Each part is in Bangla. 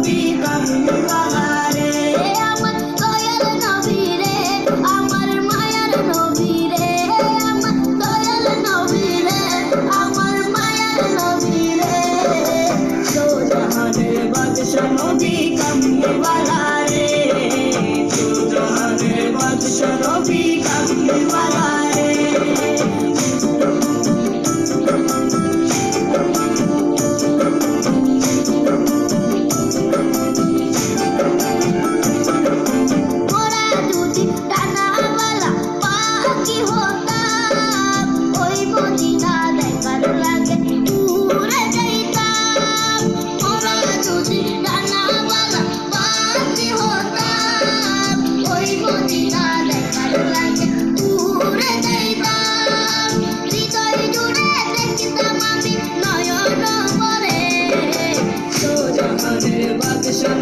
নবী কামলিওয়ালা রে, আমার দয়াল নবী রে, আমার মায়ার নবী রে, আমার দয়াল নবী রে, আমার মায়ার নবী রে, দো জাহানের বাদশা নবী কামলিওয়ালা রে, দো জাহানের বাদশা নবী কামলিওয়ালা রে।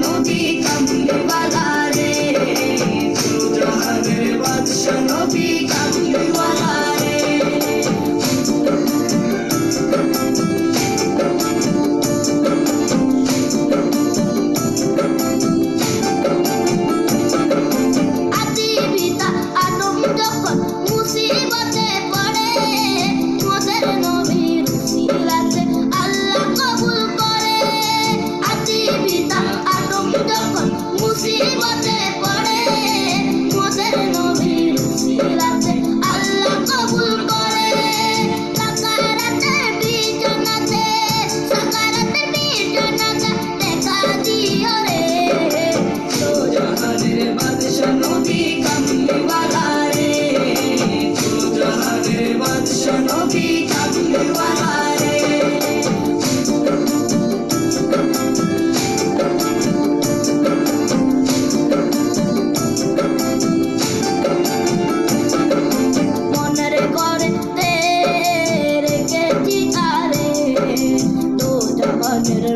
নবী কামলিওয়ালা রে, দো জাহানের বাদশা নবী কামলিওয়ালা রে। আদি পিতা আদম যখন মুসিবতে পড়ে, মোদের নবীর উসিলাতে আল্লাহ কবুল করে। আদি পিতা যখন মুসিবতে পড়ে, মোদের নবীর উসিলাতে আল্লাহ কবুল করে। সাকারাতের বিজনাতে, সাকারাতের বিজনাতে দেখা দিও রে, দো জাহানের বাদশা নবী কামলিওয়ালা রে, দো জাহানের বাদশা নবী কামলিওয়ালা রে।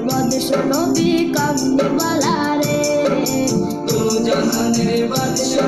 বাদশা নবী কামলিওয়ালা রে, দো জাহানের বাদশা।